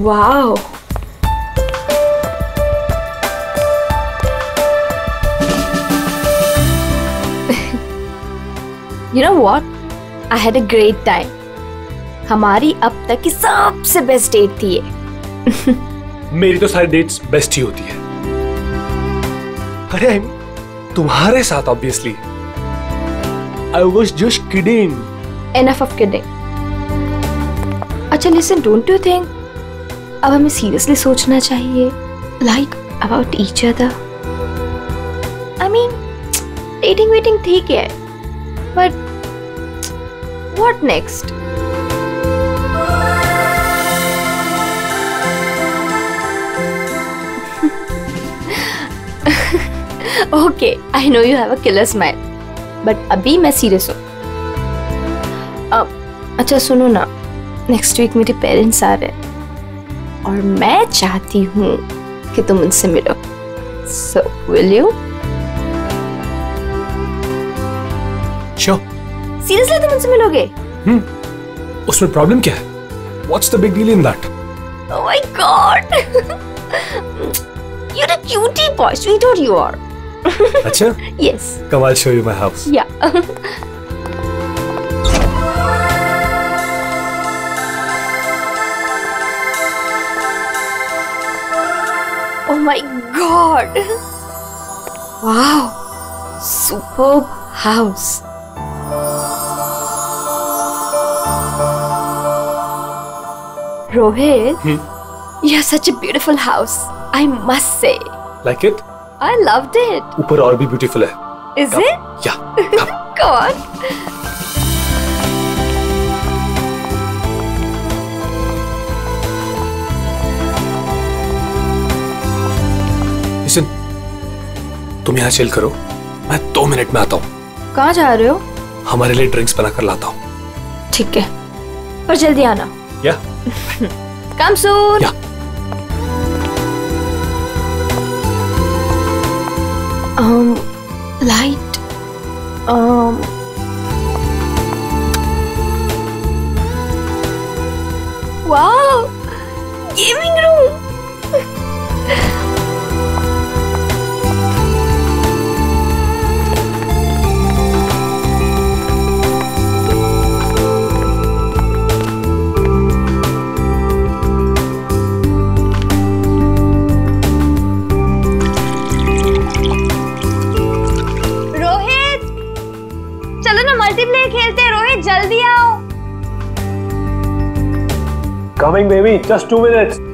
Wow. You know what? I had a great time. हमारी अब तक की सबसे बेस्ट डेट थी ये। मेरी तो सारी डेट्स बेस्ट ही होती है। अरे तुम्हारे साथ obviously. I was just kidding. Enough of kidding. अच्छा listen, don't you think अब हमें सीरियसली सोचना चाहिए like about each other? I mean, dating waiting ठीक है, but what next? Okay, I know you have a killer smile, but अभी मैं serious हूँ। अच्छा सुनो ना, नेक्स्ट वीक मेरे पेरेंट्स आ रहे हैं और मैं चाहती हूँ कि तुम उनसे मिलो। So will you? Sure. Seriously तुम उनसे मिलोगे? उसमें प्रॉब्लम क्या है? What's the big deal in that? Oh my God! You're a cutie boy, sweetheart you are. अच्छा? Yes. Come, I'll show you my house. Yeah. Oh my God! Wow! Superb house. Rohit, you have such a beautiful house. I must say. Like it? I loved it. ऊपर और भी beautiful है. Is it? Yeah. Come on. Listen, तुम यहाँ chill करो, मैं 2 minute में आता हूँ। कहाँ जा रहे हो? हमारे लिए ड्रिंक्स बनाकर लाता हूँ। ठीक है, पर जल्दी आना। Yeah. Come soon. Yeah. Light. Wow, gaming room. Multiplayer खेलते हैं। रोहित जल्दी आओ। Coming baby, just 2 minutes.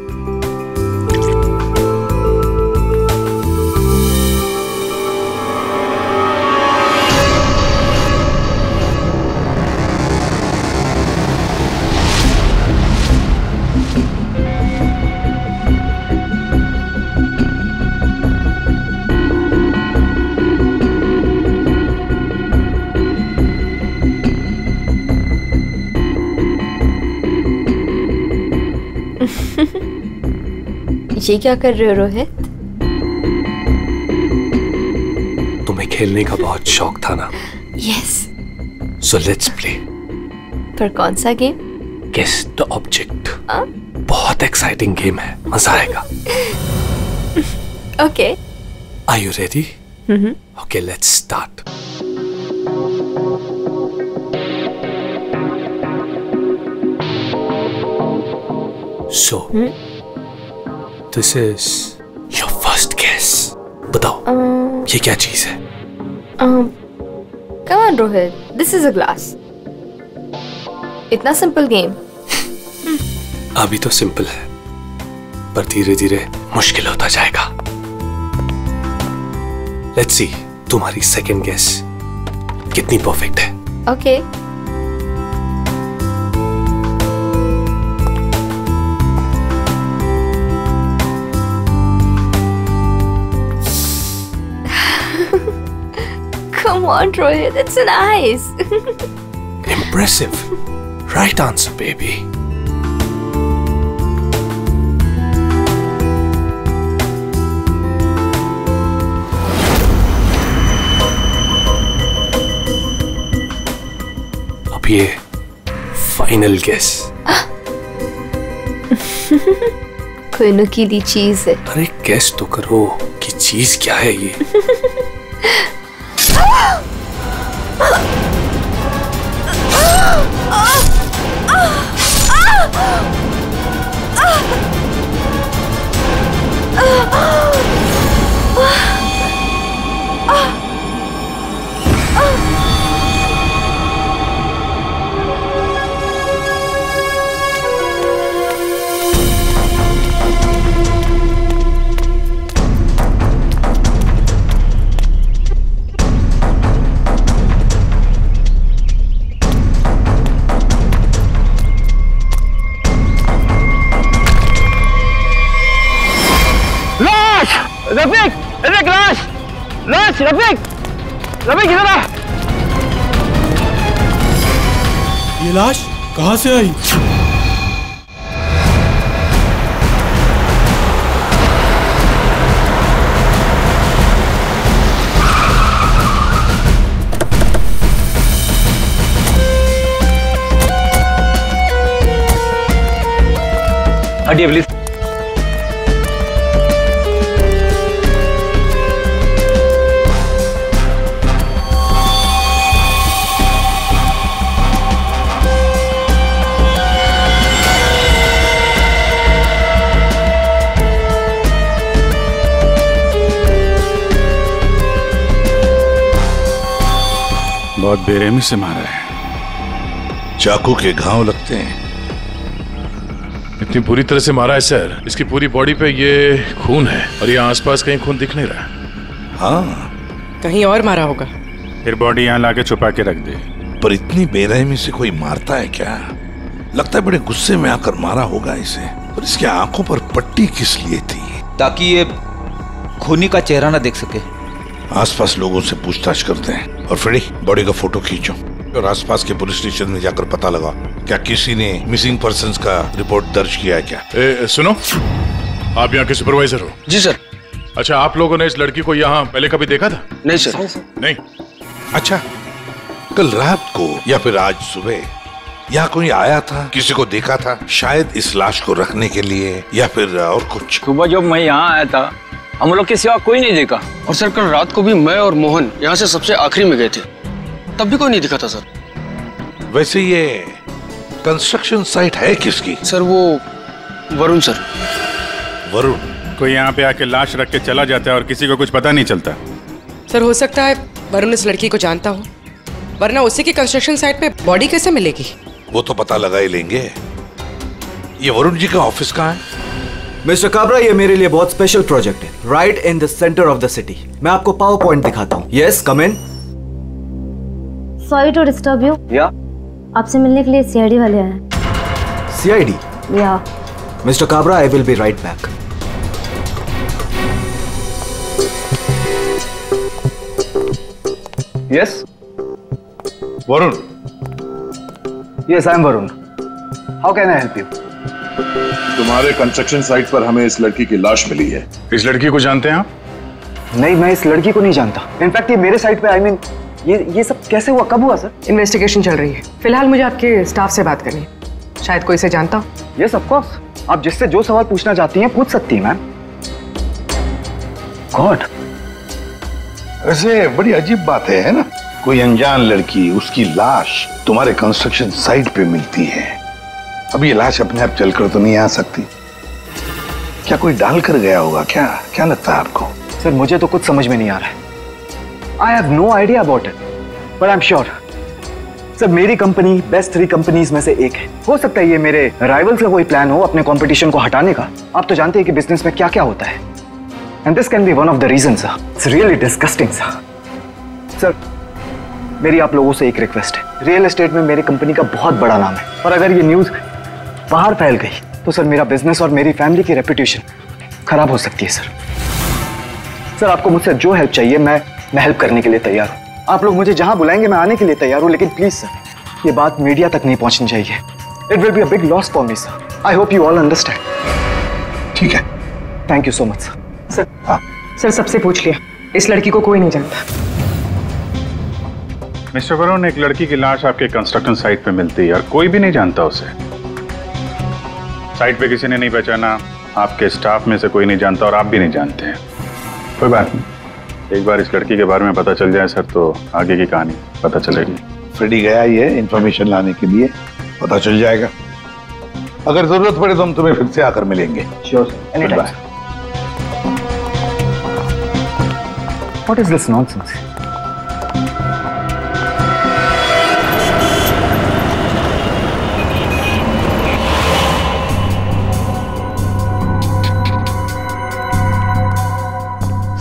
ये क्या कर रहे हो रोहित? तुम्हें खेलने का बहुत शौक था ना? Yes. So let's play. पर कौन सा गेम? Guess the object. बहुत एक्साइटिंग गेम है, मजा आएगा। Okay. Are you ready? Okay, let's start. So, this is your first guess. बताओ, ये क्या चीज है? Come on, Rohit. This is a glass. इतना सिंपल गेम। अभी तो सिंपल है, पर धीरे धीरे मुश्किल होता जाएगा। Let's see, तुम्हारी सेकंड गेस कितनी परफेक्ट है। Okay. Come on, Rohit, it's nice. Impressive. Right answer, baby. अब ये फाइनल गेस। कोई नुकीली चीज है। अरे गेस तो करो कि चीज क्या है ये। रफीक, रफीक लाश, लाश, रफीक, रफीक इधर आ। ये लाश कहाँ से आई? हटिए प्लीज। बहुत बेरहमी से मारा है। चाकू के घाव लगते हैं। इतनी बुरी तरह से मारा है सर, इसकी पूरी बॉडी पे ये खून है और ये आसपास कहीं खून दिख नहीं रहा। हाँ, कहीं और मारा होगा। फिर बॉडी यहाँ लाके छुपा के रख दे। पर इतनी बेरहमी से कोई मारता है क्या? लगता है बड़े गुस्से में आकर मारा होगा इसे। और इसकी आंखों पर पट्टी किस लिए थी? ताकि ये खूनी का चेहरा ना देख सके। आसपास लोगों से पूछताछ करते हैं। और फ्रेडी, बॉडी का फोटो खींचो और आसपास के पुलिस स्टेशन में जाकर पता लगा क्या किसी ने मिसिंग पर्संस का रिपोर्ट दर्ज किया है क्या? सुनो, आप यहाँ के सुपरवाइजर हो? जी सर। अच्छा, आप लोगों ने इस लड़की को यहाँ पहले कभी देखा था? नहीं सर। नहीं। अच्छा, कल रात को या फिर आज सुबह यहाँ कोई आया था? किसी को देखा था? शायद इस लाश को रखने के लिए या फिर और कुछ? सुबह जब मैं यहाँ आया था हम लोग के सिवा कोई नहीं देखा। और सर कल रात को भी मैं और मोहन यहाँ से सबसे आखिरी में गए थे, तब भी कोई नहीं दिखा था सर। वैसे ये कंस्ट्रक्शन साइट है किसकी? सर वो वरुण सर। वरुण? कोई यहाँ पे आके लाश रख के चला जाता है और किसी को कुछ पता नहीं चलता। सर हो सकता है वरुण इस लड़की को जानता हो, वरना उसी की कंस्ट्रक्शन साइट पे बॉडी कैसे मिलेगी? वो तो पता लगा ही लेंगे। ये वरुण जी का ऑफिस कहाँ है? मिस्टर काबरा, ये मेरे लिए बहुत स्पेशल प्रोजेक्ट है। Right in the centre of the city. मैं आपको पावर पॉइंट दिखाता हूँ। Yes, come in. Sorry to disturb you. Yeah? आपसे मिलने के लिए सीआईडी वाले आए हैं। सीआईडी? या। Mister Kabra, I will be right back. Yes Varun? Yes, I am Varun. How can I help you? तुम्हारे कंस्ट्रक्शन साइट पर हमें इस लड़की की लाश मिली है। इस लड़की को जानते हैं आप? नहीं, मैं इस लड़की को नहीं जानता। इनफैक्ट ये मेरे साइट पे, आई मीन ये सब कैसे हुआ, कब हुआ सर? इन्वेस्टिगेशन चल रही है। फिलहाल मुझे आपके स्टाफ से बात करनी है। शायद कोई इसे जानता हो। यस ऑफ कोर्स, आप जिससे जो सवाल पूछना चाहती हैं पूछ सकती हैं मैम। गॉड, वैसे बड़ी अजीब बात है ना? कोई अनजान लड़की, उसकी लाश तुम्हारे कंस्ट्रक्शन साइट पे मिलती है। अब ये लाश अपने आप चलकर तो नहीं आ सकती। क्या कोई डाल कर गया होगा? क्या लगता है आपको? सर मुझे तो कुछ समझ में नहीं आ रहा है। I have no idea about it, but I am sure sir मेरी कंपनी बेस्ट 3 कंपनीज में से एक है। हो सकता है ये मेरे राइवल्स का कोई प्लान हो अपने कंपटीशन को हटाने का। आप तो जानते हैं कि बिजनेस में क्या क्या होता है, and this can be one of the reason sir. It's really disgusting sir. मेरी आप लोगों से एक रिक्वेस्ट है। रियल एस्टेट में मेरी कंपनी का बहुत बड़ा नाम है, और अगर ये न्यूज बाहर फैल गई तो सर मेरा बिजनेस और मेरी फैमिली की रेपुटेशन खराब हो सकती है सर। आपको मुझसे जो हेल्प चाहिए मैं हेल्प करने के लिए तैयार हूँ। आप लोग मुझे जहां बुलाएंगे मैं आने के लिए तैयार हूँ, लेकिन प्लीज सर ये बात मीडिया तक नहीं पहुंचनी चाहिए। It will be a big loss for me sir. I hope you all understand. ठीक है, thank you so much sir. Sir सबसे पूछ लिया, इस लड़की को कोई नहीं जानता। मिस्टर वरुण, एक लड़की की लाश आपके कंस्ट्रक्शन साइट पे मिलती है और कोई भी नहीं जानता उसे। साइट पे किसी ने नहीं पहचाना, आपके स्टाफ में से कोई नहीं जानता और आप भी नहीं जानते हैं। कोई बात नहीं, एक बार इस लड़की के बारे में पता चल जाए सर तो आगे की कहानी पता चलेगी। फ्रेडी गया ही है इंफॉर्मेशन लाने के लिए, पता चल जाएगा। अगर जरूरत पड़े तो हम तुम्हें फिर से आकर मिलेंगे। Sure sir, any time. What is this nonsense?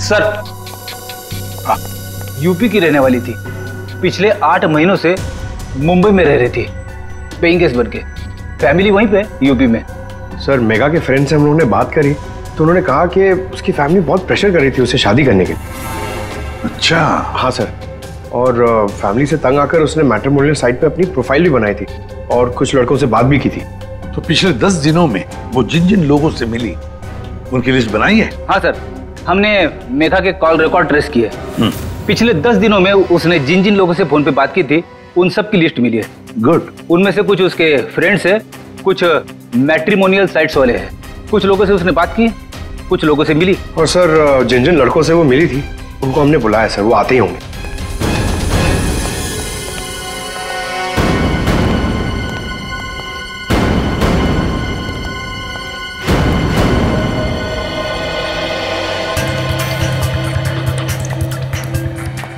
Sir, UP की रहने वाली थी, पिछले 8 महीनों से मुंबई में रह रही थी, पेइंग गेस्ट बन के। फैमिली वहीं पे यूपी में। सर, मेघा के फ्रेंड से हम लोगों ने बात करी तो उन्होंने कहा कि उसकी फैमिली बहुत प्रेशर कर रही थी उसे शादी करने के लिए। अच्छा। हाँ सर, और फैमिली से तंग आकर उसने मैट्रिमोनियल साइट पे अपनी प्रोफाइल भी बनाई थी और कुछ लड़कों से बात भी की थी। तो पिछले 10 दिनों में वो जिन जिन लोगों से मिली उनकी लिस्ट बनाई है? हाँ सर, हमने मेघा के कॉल रिकॉर्ड ट्रेस किए। पिछले 10 दिनों में उसने जिन जिन लोगों से फोन पे बात की थी उन सब की लिस्ट मिली है। गुड। उनमें से कुछ उसके फ्रेंड्स है, कुछ मैट्रिमोनियल साइट्स वाले हैं। कुछ लोगों से उसने बात की, कुछ लोगों से मिली। और सर, जिन जिन लड़कों से वो मिली थी उनको हमने बुलाया सर, वो आते ही होंगे।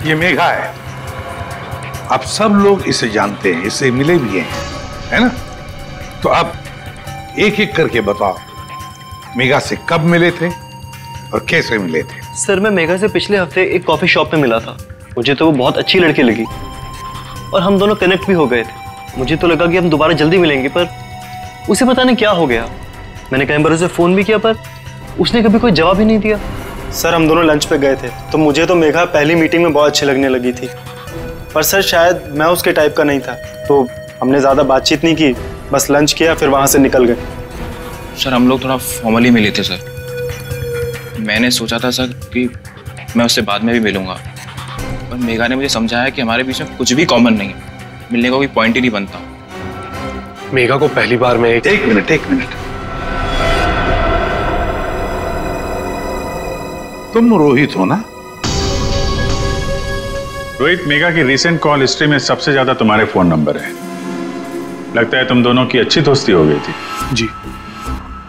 ये मेघा है, आप सब लोग इसे जानते हैं, इससे मिले भी हैं, है ना? तो अब एक एक करके बताओ, मेघा से कब मिले थे और कैसे मिले थे? सर, मैं मेघा से पिछले हफ्ते एक कॉफी शॉप पे मिला था। मुझे तो वो बहुत अच्छी लड़की लगी और हम दोनों कनेक्ट भी हो गए थे। मुझे तो लगा कि हम दोबारा जल्दी मिलेंगे, पर उसे पता नहीं क्या हो गया। मैंने कई बार उसे फोन भी किया पर उसने कभी कोई जवाब ही नहीं दिया। सर, हम दोनों लंच पे गए थे तो मुझे तो मेघा पहली मीटिंग में बहुत अच्छी लगने लगी थी, पर सर शायद मैं उसके टाइप का नहीं था, तो हमने ज़्यादा बातचीत नहीं की, बस लंच किया फिर वहाँ से निकल गए। सर, हम लोग थोड़ा फॉर्मली मिले थे सर। मैंने सोचा था सर कि मैं उससे बाद में भी मिलूंगा, पर मेघा ने मुझे समझाया कि हमारे बीच में कुछ भी कॉमन नहीं है, मिलने का कोई पॉइंट ही नहीं बनता। मेघा को पहली बार में एक मिनट, तुम रोहित हो ना? रोहित, मेघा की रिसेंट कॉल हिस्ट्री में सबसे ज्यादा तुम्हारे फोन नंबर है। लगता है तुम दोनों की अच्छी दोस्ती हो गई थी। जी,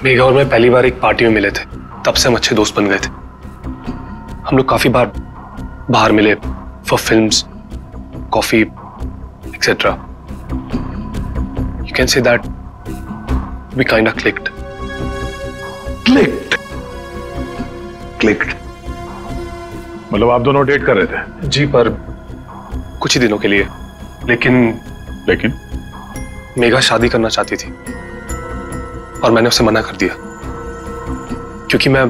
मेघा और मैं पहली बार एक पार्टी में मिले थे, तब से हम अच्छे दोस्त बन गए थे। हम लोग काफी बार बाहर मिले for films, coffee etcetera. You can say that we kind of clicked. मतलब आप दोनों डेट कर रहे थे? जी, पर कुछ ही दिनों के लिए। लेकिन मेघा शादी करना चाहती थी और मैंने उसे मना कर दिया, क्योंकि मैं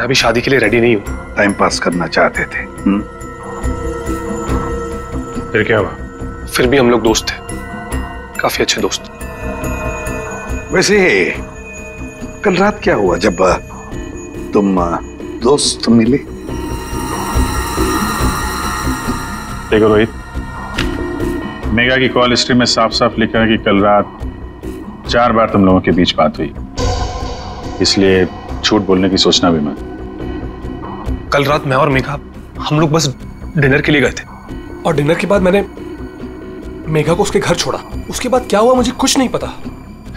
अभी शादी के लिए रेडी नहीं हूं। टाइम पास करना चाहते थे। फिर क्या हुआ? फिर भी हम लोग दोस्त थे, काफी अच्छे दोस्त। वैसे कल रात क्या हुआ जब तुम दोस्त मिले? देखो रोहित, मेघा की कॉल हिस्ट्री में साफ साफ लिखा है कि कल रात 4 बार तुम लोगों के बीच बात हुई, इसलिए झूठ बोलने की सोचना भी मत। कल रात मैं और मेघा हम लोग बस डिनर के लिए गए थे, और डिनर के बाद मैंने मेघा को उसके घर छोड़ा। उसके बाद क्या हुआ मुझे कुछ नहीं पता।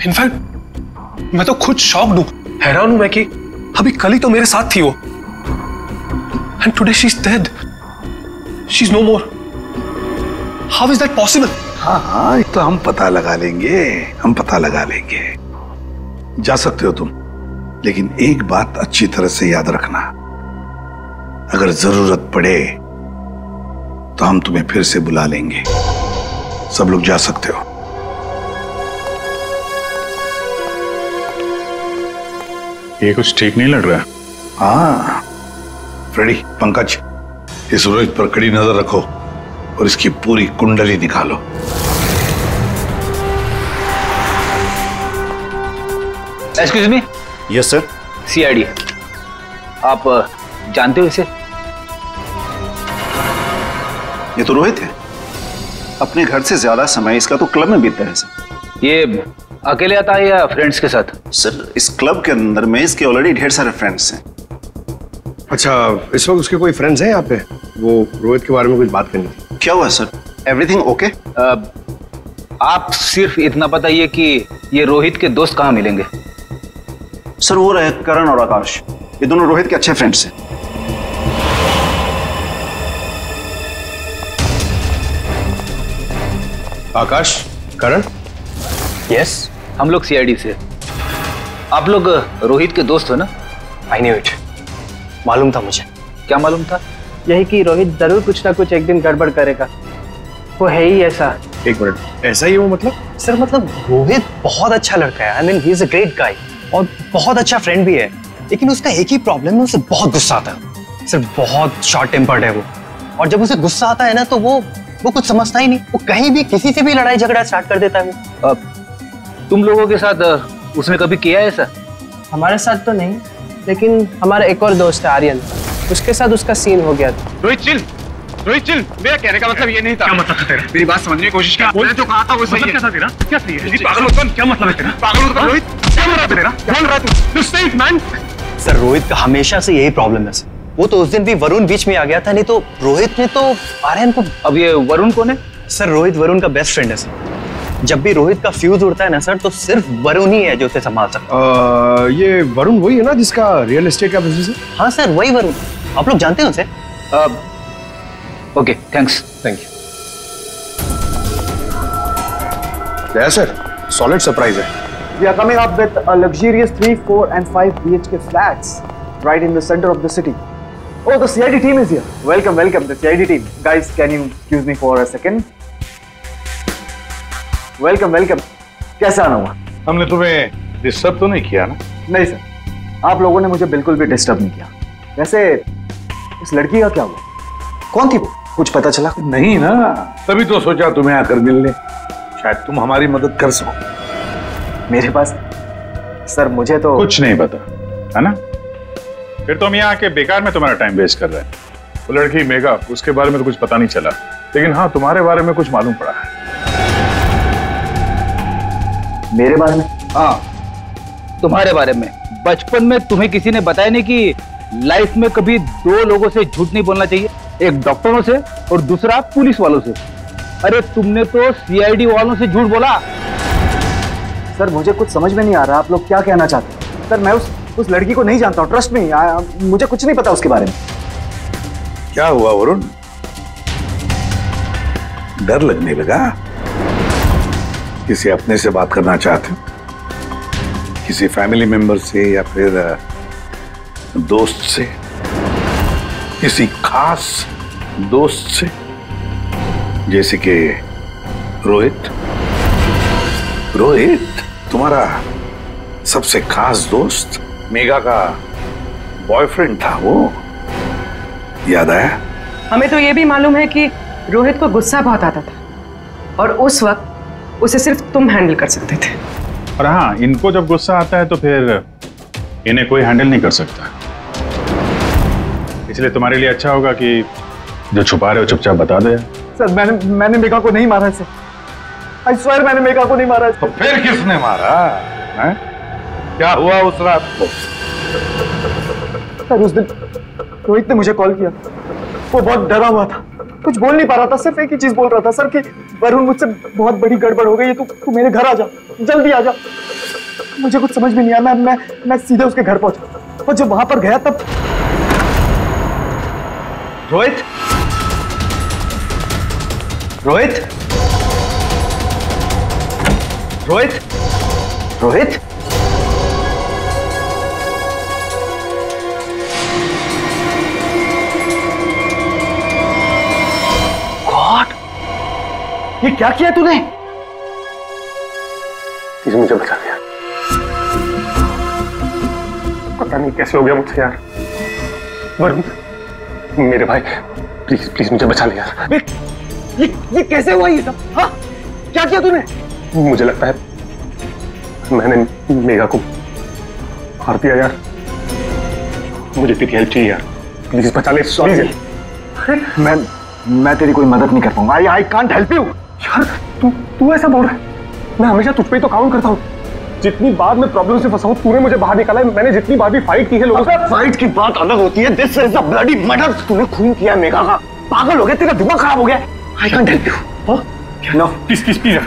इनफैक्ट मैं तो खुद शॉक्ड हूं, हैरान हूं मैं कि अभी कल ही तो मेरे साथ थी वो, and today she is dead, she is no more. How is that possible? हाँ, ये तो हम पता लगा लेंगे, जा सकते हो तुम, लेकिन एक बात अच्छी तरह से याद रखना, अगर जरूरत पड़े तो हम तुम्हें फिर से बुला लेंगे। सब लोग जा सकते हो। ये कुछ ठीक नहीं लग रहा। हाँ फ्रेडी, पंकज, इस रोहित पर कड़ी नजर रखो और इसकी पूरी कुंडली निकालो। Excuse me. Yes sir. CID, आप जानते हो इसे? ये तो रोहित है, अपने घर से ज्यादा समय इसका तो क्लब में बीतता है सर। ये अकेले आता है या फ्रेंड्स के साथ? सर इस क्लब के अंदर में इसके ऑलरेडी ढेर सारे फ्रेंड्स हैं। अच्छा, इस वक्त उसके कोई फ्रेंड्स हैं यहाँ पे? वो रोहित के बारे में कुछ बात करनी थी। क्या हुआ सर? Everything okay? आप सिर्फ इतना बताइए कि ये रोहित के दोस्त कहाँ मिलेंगे? सर वो रहे करण और आकाश, ये दोनों रोहित के अच्छे फ्रेंड्स हैं। आकाश, करण? यस, हम लोग सीआईडी से। आप लोग रोहित के दोस्त हो ना? आई न्यू इट, मालूम था मुझे। क्या मालूम था? यही कि रोहित जरूर कुछ ना कुछ एक दिन गड़बड़ करेगा, वो है ही ऐसा। एक मिनट, ऐसा ही वो मतलब? सर मतलब रोहित बहुत अच्छा लड़का है, I mean he is a great guy और बहुत अच्छा फ्रेंड भी है, लेकिन उसका एक ही प्रॉब्लम है, उसे बहुत गुस्सा आता है। सर बहुत शॉर्ट टेम्पर्ड है वो, और जब उसे गुस्सा आता है ना तो वो कुछ समझता ही नहीं, वो कहीं भी किसी से भी लड़ाई झगड़ा स्टार्ट कर देता है वो। तुम लोगों के साथ उसने कभी किया है ऐसा? हमारे साथ तो नहीं, लेकिन हमारा एक और दोस्त है आर्यन, उसके साथ उसका सीन हो गया था। रोहित चिल, रोहित चिल, मेरा कहने का मतलब ये नहीं था। क्या मतलब था तेरा? मेरी बात समझने की कोशिश कर। मैंने जो कहा था वो सही है। क्या था तेरा? क्या सही है? पागल हो क्या मतलब है तेरा? पागल हो रोहित? क्या हो रहा है तेरा? क्या हो रहा है तू? Stay man. सर रोहित का हमेशा से यही प्रॉब्लम है सर। वो तो उस दिन भी वरुण बीच में आ गया था, नहीं तो रोहित ने तो आर्यन को। अब ये वरुण कौन है? सर रोहित वरुण का बेस्ट फ्रेंड है सर। जब भी रोहित का फ्यूज उड़ता है ना सर, तो सिर्फ वरुण ही है जो उसे संभाल सकता है। ये वरुण वही है ना जिसका रियल एस्टेट का बिजनेस है? हाँ सर वही वरुण, आप लोग जानते हैं उसे? Okay thanks. Thank you. Sir solid surprise है। We are coming up with a luxurious 3, 4 and 5 BHK flats right in the center of the city. Oh, the CID team is here. Welcome, welcome, the CID team. Guys, can you excuse me for a second? Welcome, welcome. कैसा आना हुआ? हमने तुम्हें disturb तो नहीं किया ना? नहीं सर, आप लोगों ने मुझे बिल्कुल भी डिस्टर्ब नहीं किया। वैसे इस लड़की का क्या हुआ? कौन थी वो? कुछ पता चला? नहीं ना, तभी तो सोचा तुम्हें आकर मिल ले, शायद तुम हमारी मदद कर सको। मेरे पास सर मुझे तो कुछ नहीं पता है ना? फिर तो हम यहाँ आके बेकार में तुम्हारा टाइम वेस्ट कर रहे हैं। वो लड़की मेघा, उसके बारे में तो कुछ पता नहीं चला, लेकिन हाँ तुम्हारे बारे में कुछ मालूम पड़ा है। मेरे बारे में? हाँ तुम्हारे बारे में। बचपन में तुम्हें किसी ने बताया नहीं कि लाइफ में कभी दो लोगों से झूठ नहीं बोलना चाहिए, एक डॉक्टरों से और दूसरा पुलिस वालों से। अरे तुमने तो सीआईडी वालों से झूठ बोला। सर मुझे कुछ समझ में नहीं आ रहा, आप लोग क्या कहना चाहते हैं? सर मैं उस लड़की को नहीं जानता हूँ, ट्रस्ट में मुझे कुछ नहीं पता उसके बारे में। क्या हुआ वरुण, डर लगने लगा? किसी अपने से बात करना चाहते हो? किसी फैमिली मेंबर से या फिर दोस्त से? किसी खास दोस्त से जैसे कि रोहित? रोहित तुम्हारा सबसे खास दोस्त, मेघा का बॉयफ्रेंड था वो, याद आया? हमें तो ये भी मालूम है कि रोहित को गुस्सा बहुत आता था और उस वक्त उसे सिर्फ तुम हैंडल कर सकते थे। और हाँ, इनको जब गुस्सा आता है तो फिर इन्हें कोई हैंडल नहीं कर सकता, इसलिए तुम्हारे लिए अच्छा होगा कि जो छुपा रहे हो चुपचाप बता दे। सर मैंने मेघा को नहीं मारा इसे। I swear मैंने मेघा को नहीं मारा। तो फिर किसने मारा है? क्या हुआ उस रात को? सर उस दिन रोहित ने मुझे कॉल किया, वो बहुत डरा हुआ था, कुछ बोल नहीं पा रहा था, सिर्फ एक ही चीज बोल रहा था, सर कि वरुण मुझसे बहुत बड़ी गड़बड़ हो गई है, तू मेरे घर आ जा, जल्दी आ जा। मुझे कुछ समझ में नहीं आया, मैं सीधे उसके घर पहुंचा और जब वहां पर गया तब रोहित रोहित रोहित रोहित गॉड, ये क्या किया तूने? प्लीज मुझे बचा दिया, पता नहीं कैसे हो गया मुझसे यार। वरुण मेरे भाई, प्लीज प्लीज मुझे बचा लिया। ये कैसे हुआ ये सब? हाँ क्या किया तूने? मुझे लगता है मैंने मेघा को मार दिया यार, मुझे तेरी हेल्प चाहिए यार, प्लीज बचा ले। सॉरी मैं तेरी कोई मदद नहीं कर पाऊंगा। I can't help you. यार तू ऐसा बोल रहा है? मैं हमेशा तुझ पे ही तो काउंट करता हूँ। जितनी बार मैं प्रॉब्लम से फंसा हूँ तूने मुझे बाहर निकाला है। मैंने जितनी बार भी फाइट की है लोगों से। फाइट की बात अलग होती है। This is a bloody murder. तूने खून किया मेघा का। पागल हो गया, तेरा दिमाग खराब हो गया। I can't help you. No please please please,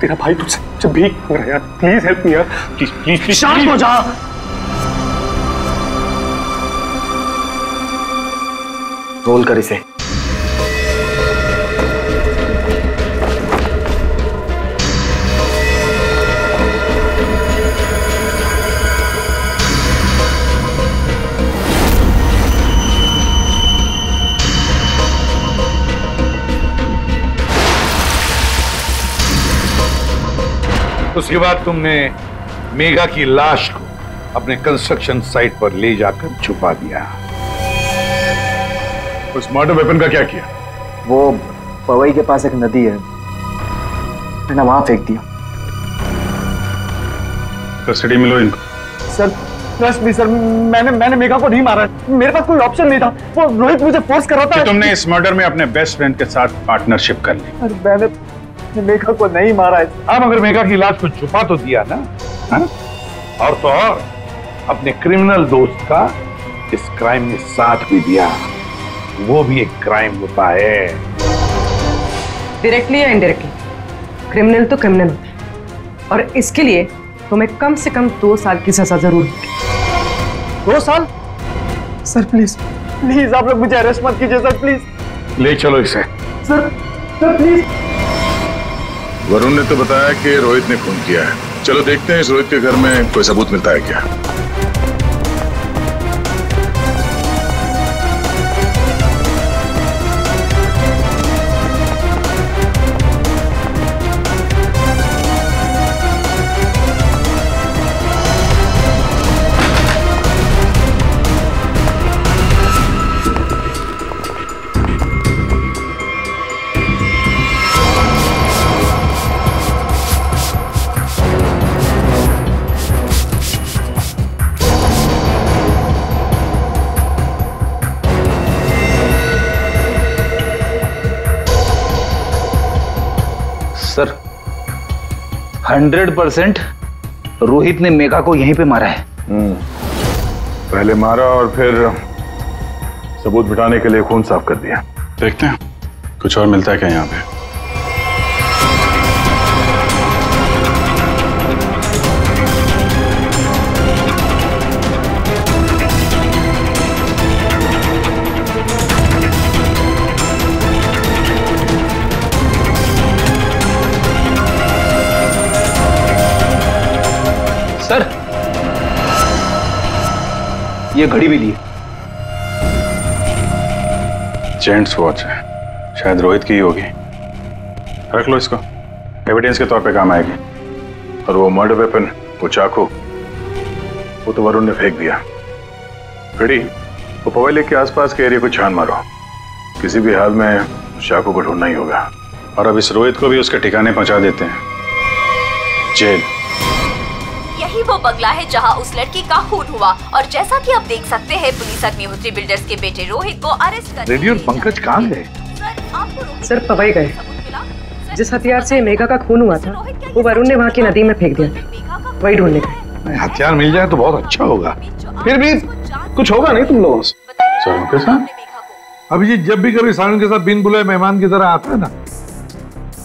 तेरा भाई तुझसे भीख मांग रहा है यार, प्लीज हेल्प मी यार, प्लीज प्लीज प्लीज। शांत हो जा। रोल कर इसे। उसके बाद तुमने मेघा की लाश को अपने कंस्ट्रक्शन साइट पर ले जाकर छुपा दिया। उस मर्डर वेपन का क्या किया? वो पवई के पास एक नदी है, मैंने वहां फेंक दिया। कस्टडी में लो इनको। सर ट्रस्ट मी सर, मैंने मेघा को नहीं मारा। मेरे पास कोई ऑप्शन नहीं था। वो रोहित मुझे फोर्स कर रहा था। तुमने इस मर्डर में अपने बेस्ट फ्रेंड के साथ पार्टनरशिप कर ली। अरे मैंने मेघा को नहीं मारा है। अब अगर मेघा की लाश को छुपा तो दिया ना, हा? और तो और अपने क्रिमिनल दोस्त का इस क्राइम में साथ भी दिया। वो भी एक क्राइम होता है। डायरेक्टली या इनडायरेक्टली क्रिमिनल तो क्रिमिनल होता है, और इसके लिए तुम्हें कम से कम 2 साल की सजा जरूर होगी। 2 साल? सर प्लीज प्लीज आप लोग मुझे अरेस्ट मत कीजिए सर, प्लीज। ले चलो इसे। Sir please. वरुण ने तो बताया कि रोहित ने खून किया है। चलो देखते हैं इस रोहित के घर में कोई सबूत मिलता है क्या। सर 100% रोहित ने मेघा को यहीं पे मारा है। पहले मारा और फिर सबूत मिटाने के लिए खून साफ कर दिया। देखते हैं कुछ और मिलता है क्या यहाँ पे। सर ये घड़ी भी ली। जेंट्स वॉच है, शायद रोहित की ही होगी। रख लो इसको, एविडेंस के तौर पे काम आएगी। और वो मर्डर वेपन, वो चाकू, वो तो वरुण ने फेंक दिया। घड़ी, वो पवई लेक के आसपास के एरिया को छान मारो। किसी भी हाल में उस चाकू को ढूंढना ही होगा। और अब इस रोहित को भी उसके ठिकाने पहुंचा देते हैं, जेल। यही वो बंगला है जहां उस लड़की का खून हुआ, और जैसा कि आप देख सकते हैं पुलिस अग्निहोत्री बिल्डर्स के बेटे रोहित को अरेस्ट कर। रेडी और पंकज कहाँ गए? सर पवई गए। जिस हथियार से मेघा का खून हुआ था वो वरुण ने वहाँ की नदी में फेंक दिया था, वही ढूंढने गए। हथियार मिल जाए तो बहुत अच्छा होगा। फिर भी कुछ होगा नहीं तुम लोगों से? सारुण के साथ? अभिजीत जब भी कभी सारुण के साथ बिन बुलाए मेहमान की तरह आता है ना,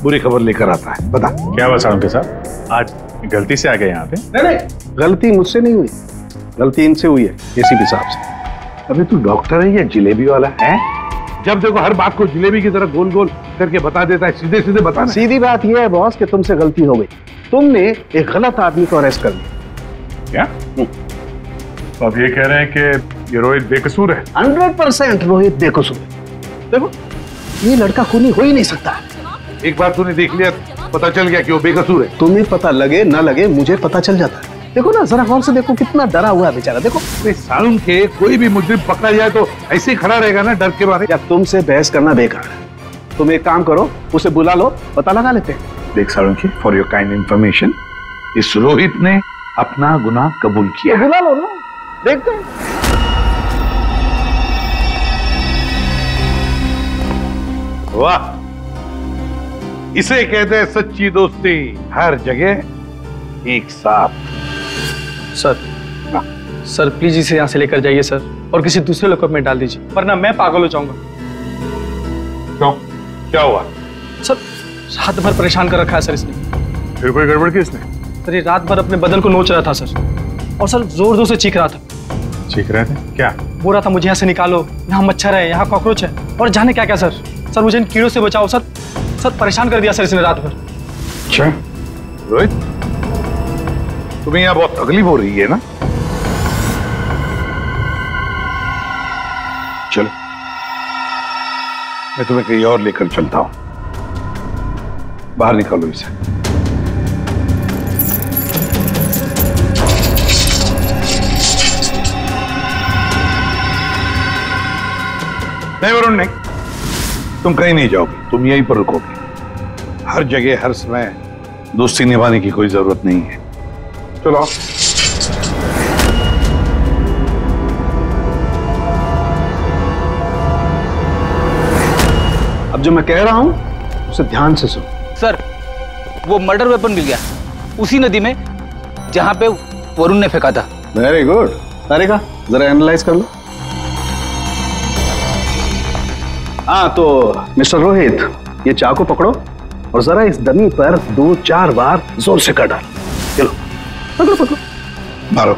बुरी खबर लेकर आता है। बता क्या हुआ सारुण के साथ? आज गलती से आ गए यहाँ पे? नहीं, गलती मुझसे नहीं हुई, गलती इनसे हुई है एसीपी साहब से। अभी तू डॉक्टर है या जिलेबी वाला है? जब देखो हर बात को जिलेबी की तरह गोल गोल करके बता देता है। सीधे सीधे बता। सीधी बात यह है बॉस कि तुमसे गलती हो गई। तुमने एक गलत आदमी को अरेस्ट कर लिया। क्या? तो आप ये कह रहे हैं कि ये रोहित बेकसूर है? 100% रोहित बेकसूर है। देखो ये लड़का खूनी हो ही नहीं सकता। एक बार तूने देख लिया, पता चल गया कि वो बेकसूर है। तुम्हें पता लगे ना लगे मुझे पता चल जाता है। देखो ना जरा गौर से देखो, कितना डरा हुआ है बेचारा। देखो सारुण के कोई भी मुजरिम पकड़ा जाए तो ऐसे ही खड़ा रहेगा ना डर के मारे। या तुमसे बहस करना बेकार है। तुम एक काम करो, उसे बुला लो, पता लगा लेते हैं। देख सारुण की, फॉर योर काइंड इंफॉर्मेशन, इस रोहित ने अपना गुनाह कबूल किया। बुला लो ना, देखते हैं। वाह, इसे कहते हैं सच्ची दोस्ती, हर जगह एक साथ। सर प्लीज इसे यहाँ से लेकर जाइए सर, और किसी दूसरे लॉकअप में डाल दीजिए, वरना मैं पागल हो जाऊंगा। क्यों, क्या हुआ? सर रात भर परेशान कर रखा है सर इसने। फिर कोई गड़बड़ की इसने? सर ये रात भर अपने बदन को नोच रहा था सर, और सर जोर जोर से चीख रहा था। चीख रहे थे? क्या? बोल रहा था मुझे यहाँ से निकालो, यहाँ मच्छर है, यहाँ कॉकरोच है, और जाने क्या क्या सर। सर मुझे इन कीड़ों से बचाओ सर। सर परेशान कर दिया सर इसने रात भर। अच्छा रोहित, तुम्हें यहाँ बहुत तकलीफ हो रही है ना? चलो मैं तुम्हें कहीं और लेकर चलता हूं, बाहर निकालो इसे। नहीं वरुण नहीं, तुम कहीं नहीं जाओगे, तुम यहीं पर रुकोगे। हर जगह हर समय दोस्ती निभाने की कोई जरूरत नहीं है। चलो आओ। अब जो मैं कह रहा हूं उसे ध्यान से सुनो। सर वो मर्डर वेपन मिल गया उसी नदी में जहां पे वरुण ने फेंका था। Very good. तारिका जरा एनालाइज कर लो। हाँ तो मिस्टर रोहित, ये चाकू पकड़ो और जरा इस डमी पर 2-4 बार जोर से कर डालो। चलो पकड़ो पकड़ो, मारो।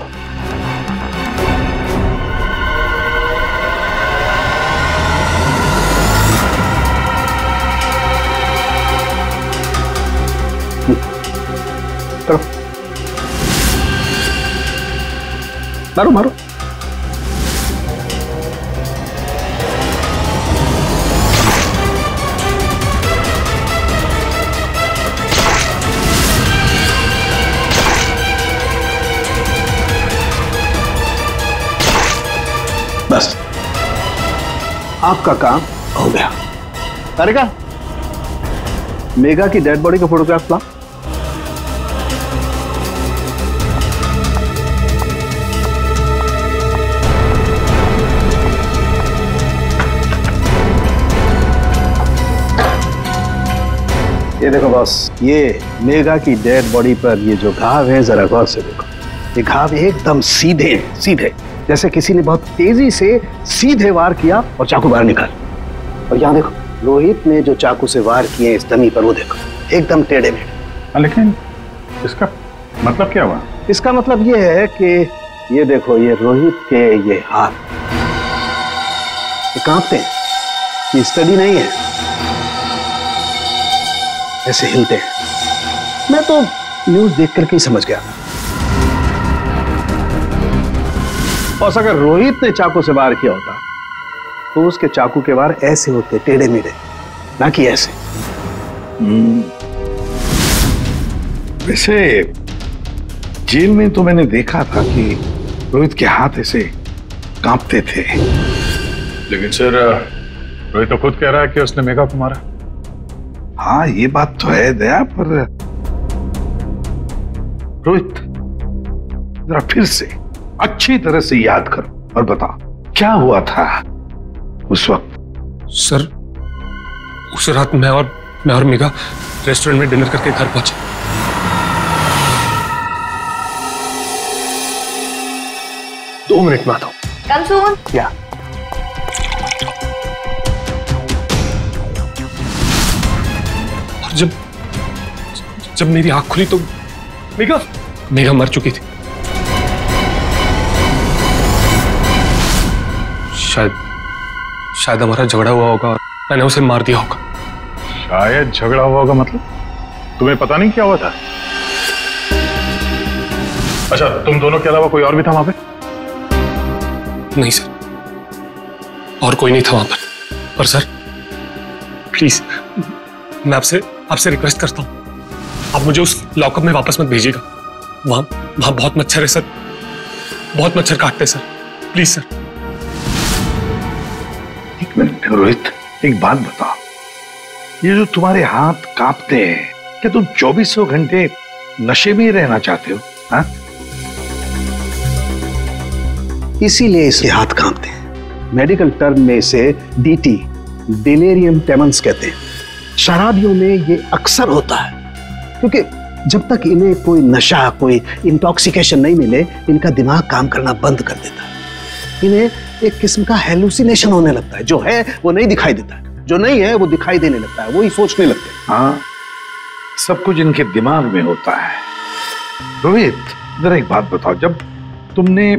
मारो मारो। बस आपका काम हो गया। तारिका, मेघा की डेड बॉडी का फोटोग्राफ ला। ये देखो बॉस, ये मेघा की डेड बॉडी पर ये जो घाव है जरा गौर से देखो। ये घाव एकदम सीधे सीधे, जैसे किसी ने बहुत तेजी से सीधे वार किया और चाकू बाहर निकाल। और यहाँ देखो, रोहित ने जो चाकू से वार किए इस डमी पर, वो देखो एकदम टेढ़े मेढ़े। लेकिन इसका मतलब क्या हुआ? इसका मतलब ये है कि ये देखो, ये रोहित के ये हाथ ये कांपते हैं, ये स्टडी नहीं है, ऐसे हिलते हैं। मैं तो न्यूज देख करके ही समझ गया। और अगर रोहित ने चाकू से वार किया होता तो उसके चाकू के वार ऐसे होते, टेढ़े मेढ़े, ना कि ऐसे। वैसे जेल में तो मैंने देखा था कि रोहित के हाथ ऐसे कांपते थे। लेकिन सर रोहित तो खुद कह रहा है कि उसने मेघा को मारा। हाँ ये बात तो है दया, पर रोहित जरा फिर से अच्छी तरह से याद करो और बताओ क्या हुआ था उस वक्त। सर उस रात मैं और मेघा रेस्टोरेंट में डिनर करके घर पहुंचे। दो मिनट में आता हूं। कम सून। क्या? और जब मेरी आंख खुली तो मेघा मर चुकी थी। शायद हमारा झगड़ा हुआ होगा और मैंने उसे मार दिया होगा। शायद झगड़ा हुआ होगा मतलब? तुम्हें पता नहीं क्या हुआ था? अच्छा, तुम दोनों के अलावा कोई और भी था वहां पे? नहीं सर, और कोई नहीं था वहां पर सर प्लीज मैं आपसे रिक्वेस्ट करता हूं, आप मुझे उस लॉकअप में वापस मत भेजिएगा। वहां बहुत मच्छर है सर, बहुत मच्छर काटते हैं सर, प्लीज सर। एक मिनट रोहित, एक बात बताओ, ये जो तुम्हारे हाथ कांपते हैं, क्या तुम 2400 घंटे नशे में ही रहना चाहते हो? हाँ? इसीलिए इसके हाथ कांपते हैं। मेडिकल टर्म में इसे डीटी, डिलेरियम ट्रेमेंस कहते हैं। शराबियों में ये अक्सर होता है, क्योंकि जब तक इन्हें कोई नशा, कोई इंटॉक्सिकेशन नहीं मिले, इनका दिमाग काम करना बंद कर देता है। इन्हें एक किस्म का हेलुसिनेशन होने लगता है। जो है वो नहीं दिखाई देता है, जो नहीं है वो दिखाई देने लगता है, वही सोचने लगते हैं। हाँ, सब कुछ इनके दिमाग में होता है। रोहित, जरा एक बात बताओ, जब तुमने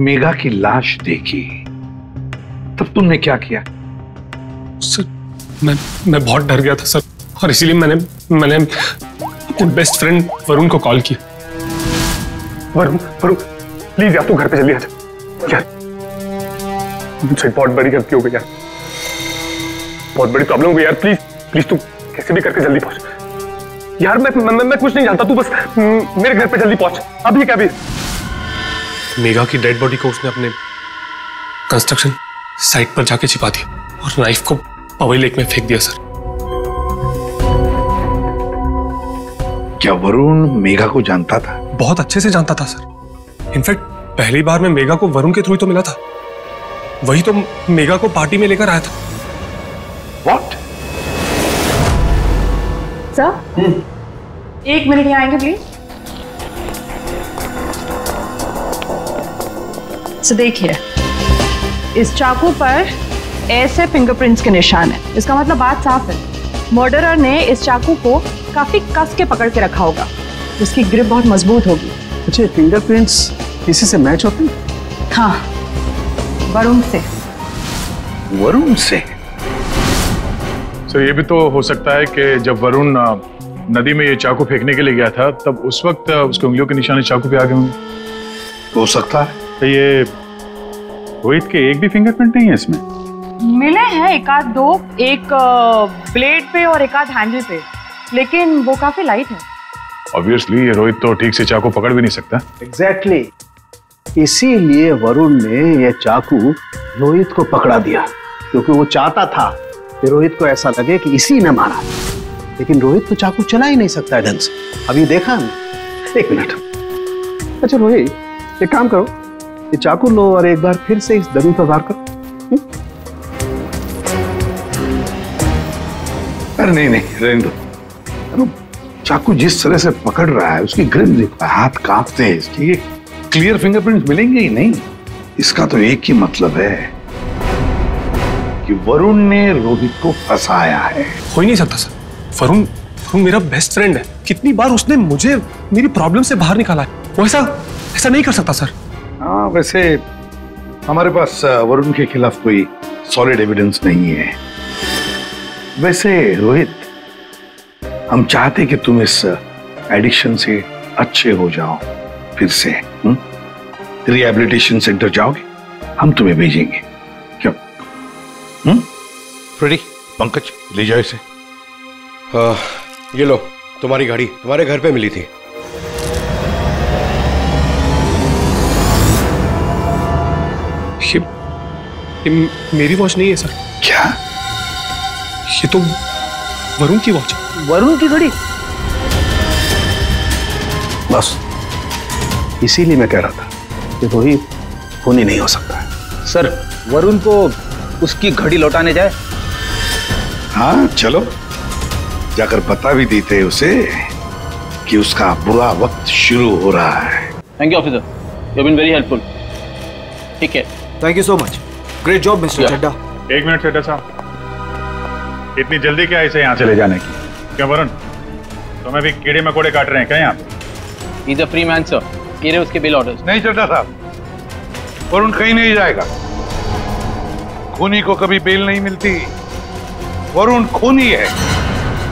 मेघा की लाश देखी तब तुमने क्या किया? सर, मैं बहुत डर गया था सर, और इसीलिए मैंने अपने बेस्ट फ्रेंड वरुण को कॉल किया। वरुण प्लीज यार, तू घर पे जल्दी आ जा यार, मुझसे बहुत बड़ी गलती हो गई यार, बहुत बड़ी प्रॉब्लम हो गई यार। प्लीज तू कैसे भी करके जल्दी पहुंच यार। मैं कुछ नहीं जानता, तू बस मेरे घर पे जल्दी पहुंच, अभी क्या भी। मेघा की डेड बॉडी को उसने अपने कंस्ट्रक्शन साइट पर जाके छिपा दिया और नाइफ को पवई लेक में फेंक दिया सर। क्या वरुण मेघा को जानता था? बहुत अच्छे से जानता था सर। इनफैक्ट पहली बार मैं मेघा को वरुण के थ्रू ही तो मिला था, वही तो मेघा को पार्टी में लेकर आया था। What? सर, 1 मिनट यहाँ आएंगे प्लीज। तो देखिए, इस चाकू पर ऐसे फिंगरप्रिंट्स के निशान है। इसका मतलब बात साफ है, मर्डरर ने इस चाकू को काफी कस के पकड़ के रखा होगा, जिसकी ग्रिप बहुत मजबूत होगी। अच्छा, फिंगरप्रिंट्स किसी से मैच होते हैं? हाँ, वरुण से। वरुण से? सर, ये भी तो हो सकता है कि जब वरुण नदी में ये चाकू फेंकने के लिए गया था, तब उस वक्त उसके उंगलियों के निशान चाकू पे आ गए होंगे। हो सकता है। तो ये रोहित के एक भी फिंगरप्रिंट नहीं है इसमें? मिले हैं एक आध दो, एक ब्लेड पे और एक आध हैंडल पे, लेकिन वो काफी लाइट है। ऑब्वियसली ये रोहित तो ठीक से चाकू पकड़ भी नहीं सकता। एग्जैक्टली, इसीलिए वरुण ने यह चाकू रोहित को पकड़ा दिया, क्योंकि वो चाहता था कि रोहित को ऐसा लगे कि इसी ने मारा। लेकिन रोहित तो चाकू चला ही नहीं सकता है ढंग से। अभी देखा हमने। 1 मिनट। अच्छा रोहित, एक काम करो, ये चाकू लो और एक बार फिर से इस डमी पर वार करो। अरे नहीं, रहने दो। चाकू जिस तरह से पकड़ रहा है, उसकी ग्रिप देखो, हाथ कांपते हैं इसके, ये क्लियर फिंगरप्रिंट्स मिलेंगे ही नहीं। इसका तो एक ही मतलब है कि वरुण ने रोहित को फंसाया है। हो ही नहीं सकता सर, वरुण मेरा बेस्ट फ्रेंड है। कितनी बार उसने मुझे मेरी प्रॉब्लम से बाहर निकाला है, वो ऐसा नहीं कर सकता सर। हाँ, वैसे हमारे पास वरुण के खिलाफ कोई सॉलिड एविडेंस नहीं है। वैसे रोहित, हम चाहते कि तुम इस एडिक्शन से अच्छे हो जाओ, फिर से रिहैबिलिटेशन सेंटर जाओगे, हम तुम्हें भेजेंगे। क्यों? फ्रेडी, पंकज, ले जाओ इसे। ये लो, तुम्हारी गाड़ी तुम्हारे घर पे मिली थी। ये मेरी वॉच नहीं है सर। क्या? ये तो वरुण की वॉच है। वरुण की घड़ी? बस इसीलिए मैं कह रहा था कि रोहित खूनी नहीं हो सकता है। सर, वरुण को उसकी घड़ी लौटाने जाए? हाँ चलो, जाकर बता भी देते उसे कि उसका बुरा वक्त शुरू हो रहा है। Thank you officer, you have been very helpful. ठीक है, thank you so much, great job mister Chadda. 1 minute Chadda साहब, इतनी जल्दी क्या इसे यहाँ से ले जाने की? क्या वरुण, तुम्हें भी कीड़े मकोड़े काट रहे हैं क्या यहाँ पे? He is a free man sir, ये रहे उसके बिल ऑर्डर्स। नहीं चड्डा साहब, वरुण कहीं नहीं जाएगा। खूनी को कभी बेल नहीं मिलती। वरुण खूनी है।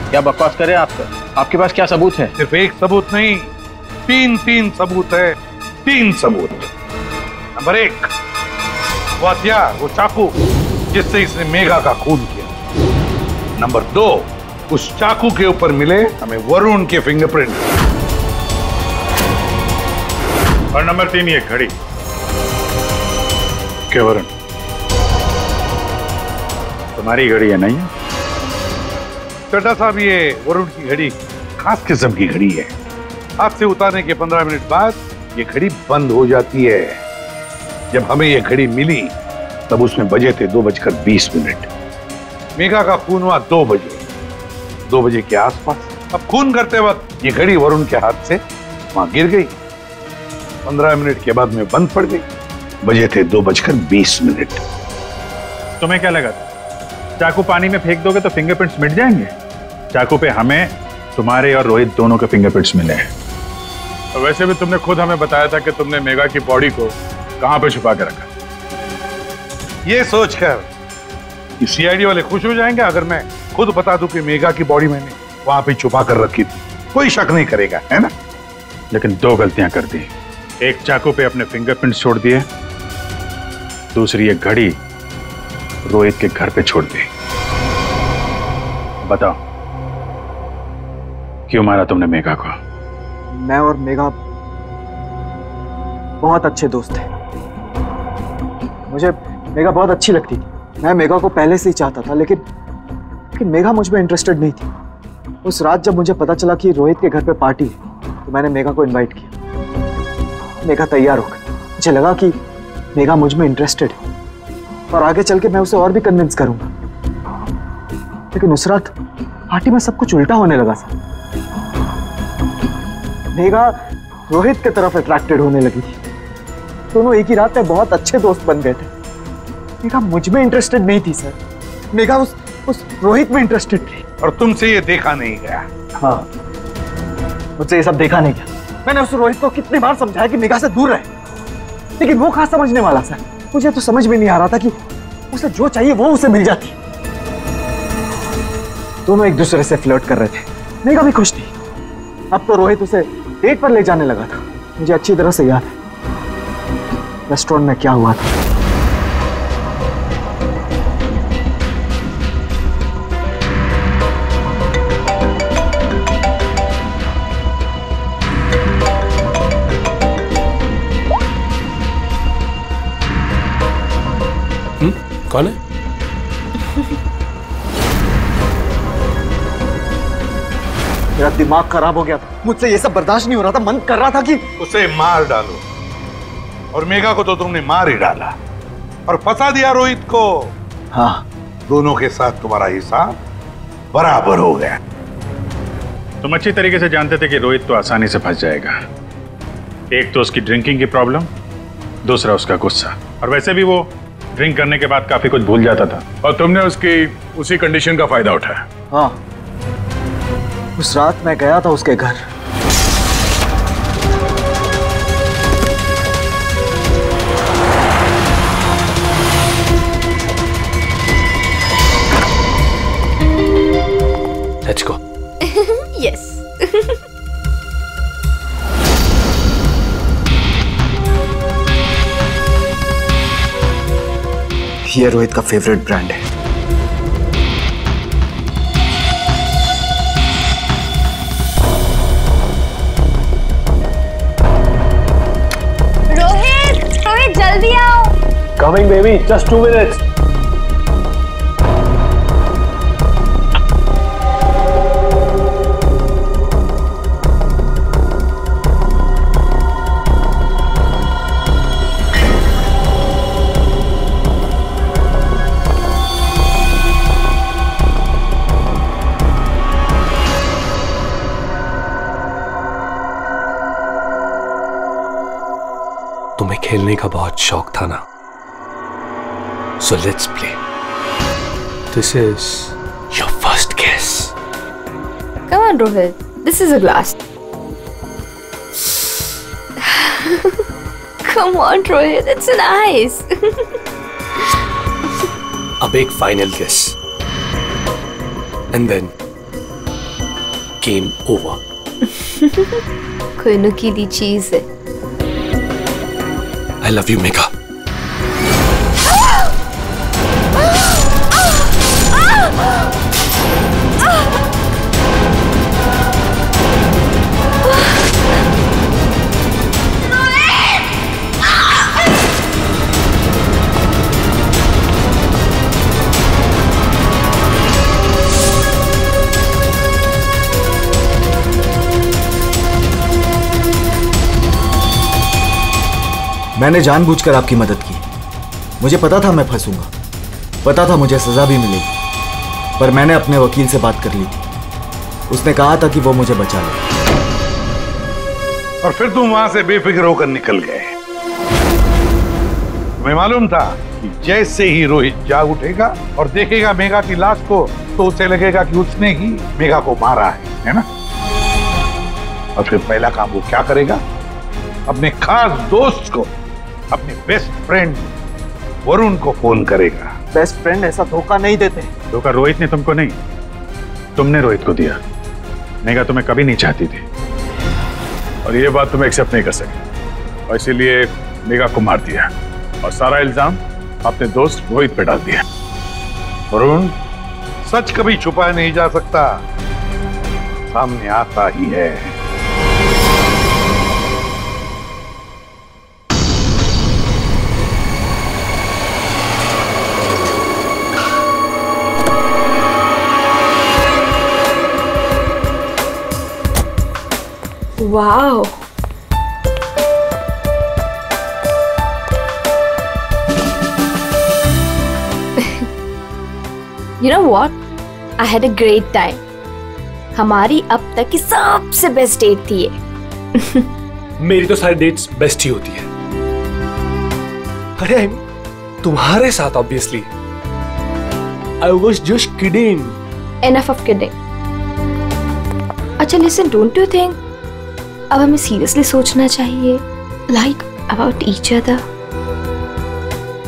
क्या बकवास कर रहे हैं आप सर? आपके पास क्या सबूत है? सिर्फ एक सबूत नहीं, 3 सबूत है। 3 सबूत। नंबर 1, वो हथियार, वो चाकू जिससे इसने मेघा का खून किया। नंबर 2, उस चाकू के ऊपर मिले हमें वरुण के फिंगरप्रिंट। और नंबर 3, ये घड़ी। क्या वरुण, तुम्हारी घड़ी है नहीं है? चड्डा साहब, ये वरुण की घड़ी खास किस्म की घड़ी है। हाथ से उतारने के 15 मिनट बाद ये घड़ी बंद हो जाती है। जब हमें ये घड़ी मिली तब उसमें बजे थे 2:20। मेघा का खून हुआ 2 बजे। 2 बजे के आसपास। अब खून करते वक्त ये घड़ी वरुण के हाथ से वहां गिर गई। 15 मिनट के बाद में बंद पड़ गई। बजे थे 2:20। तुम्हें क्या लगा चाकू पानी में फेंक दोगे तो फिंगरप्रिंट्स मिट जाएंगे? चाकू पे हमें, तुम्हारे और रोहित दोनों के फिंगरप्रिंट्स मिले हैं। और वैसे भी तुमने खुद हमें बताया था कि तुमने मेघा की बॉडी को कहां पे छुपा के रखा। ये सोचकर कि सीआईडी वाले खुश हो जाएंगे अगर मैं खुद बता दूं कि मेघा की बॉडी मैंने वहां पे छुपा कर रखी थी। कोई शक नहीं करेगा, है ना? लेकिन 2 गलतियां कर दी। एक चाकू पे अपने फिंगरप्रिंट्स छोड़ दिए, दूसरी एक घड़ी रोहित के घर पे छोड़ दी। बताओ क्यों मारा तुमने मेघा को? मैं और मेघा बहुत अच्छे दोस्त थे। मुझे मेघा बहुत अच्छी लगती थी। मैं मेघा को पहले से ही चाहता था, लेकिन मेघा मुझ में इंटरेस्टेड नहीं थी। उस रात जब मुझे पता चला कि रोहित के घर पे पार्टी है तो मैंने मेघा को इनवाइट किया। मेघा तैयार हो गई। मुझे लगा कि मेघा मुझ में इंटरेस्टेड है और आगे चल के मैं उसे और भी कन्विंस करूंगा। लेकिन उस रात पार्टी में सब कुछ उल्टा होने लगा सर। मेघा रोहित की तरफ अट्रैक्टेड होने लगी थी। दोनों एक ही रात में बहुत अच्छे दोस्त बन गए थे। मेघा मुझ में इंटरेस्टेड नहीं थी सर। मेघा उस रोहित में इंटरेस्टेड थी। और तुमसे ये देखा नहीं गया? हाँ, मुझसे ये सब देखा नहीं गया। मैंने उस रोहित को कितनी बार समझाया कि मेघा से दूर रहे, लेकिन वो कहाँ समझने वाला सर। मुझे तो समझ में नहीं आ रहा था कि उसे जो चाहिए वो उसे मिल जाती। दोनों एक दूसरे से फ्लर्ट कर रहे थे। मेघा भी खुश थी। अब तो रोहित उसे डेट पर ले जाने लगा था। मुझे अच्छी तरह से याद है रेस्टोरेंट में क्या हुआ था। कौन है? मेरा दिमाग खराब हो गया था। मुझसे ये सब बर्दाश्त नहीं हो रहा था। मन कर रहा था कि उसे मार डालो। और मेघा को तो तुमने मार ही डाला और फंसा दिया रोहित को। हाँ, दोनों के साथ तुम्हारा हिसाब बराबर हो गया। तुम अच्छी तरीके से जानते थे कि रोहित तो आसानी से फंस जाएगा। एक तो उसकी ड्रिंकिंग की प्रॉब्लम, दूसरा उसका गुस्सा। और वैसे भी वो ड्रिंक करने के बाद काफी कुछ भूल जाता था और तुमने उसकी उसी कंडीशन का फायदा उठाया। हाँ, उस रात मैं गया था उसके घर। Let's go. Yes. ये रोहित का फेवरेट ब्रांड है। रोहित जल्दी आओ। Coming baby, just 2 minutes. तुम्हें खेलने का बहुत शौक था ना, so let's play. This is your first kiss. Come on, Rohit. This is a glass. Come on, Rohit. It's nice. अब एक final kiss. And then game over. कोई नुकीली चीज है। I love you, Megha. मैंने जानबूझकर आपकी मदद की। मुझे पता था मैं फंसूंगा, पता था मुझे सजा भी मिलेगी, पर मैंने अपने वकील से बात कर ली थी उसने कहा था कि वो मुझे बचा ले, और फिर तुम वहां से बेफिक्र होकर निकल गए। तुम्हें मालूम था कि जैसे ही रोहित जाग उठेगा और देखेगा मेघा की लाश को तो उसे लगेगा कि उसने ही मेघा को मारा है ना? और फिर पहला काम वो क्या करेगा? अपने खास दोस्त को, अपने बेस्ट फ्रेंड वरुण को फोन करेगा। बेस्ट फ्रेंड ऐसा धोखा नहीं देते। धोखा रोहित ने तुमको नहीं, तुमने रोहित को दिया। मेघा तुम्हें कभी नहीं चाहती थी और ये बात तुम एक्सेप्ट नहीं कर सके, और इसीलिए मेघा को मार दिया और सारा इल्जाम अपने दोस्त रोहित पे डाल दिया। वरुण, सच कभी छुपाया नहीं जा सकता, सामने आता ही है। Wow. You know what? I had a great time. हमारी अब तक की सबसे बेस्ट डेट थी ये। मेरी तो सारी डेट्स बेस्ट ही होती है। अरे तुम्हारे साथ obviously. I was just kidding. Enough of kidding. अच्छा listen, don't you think अब हमें सीरियसली सोचना चाहिए, like about each other?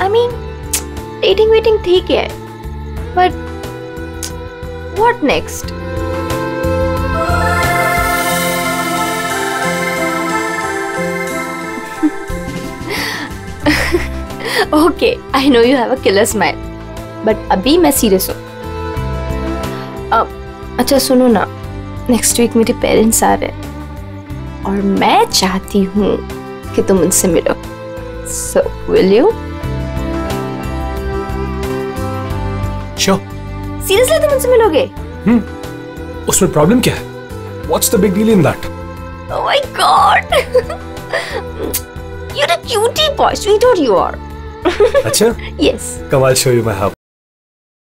I mean, dating waiting ठीक है, but what next? Okay, I know you have a killer smile, but अभी मैं serious हूँ। अच्छा सुनो ना, नेक्स्ट वीक मेरे पेरेंट्स आ रहे हैं और मैं चाहती हूँ कि तुम उनसे मिलो। So, will you? Sure. Seriously तुम उनसे मिलोगे? उसमें प्रॉब्लम क्या है? What's the big deal in that? Oh my God! You're a cutie boy, sweetheart you are. अच्छा? Yes. Come, I'll show you my house.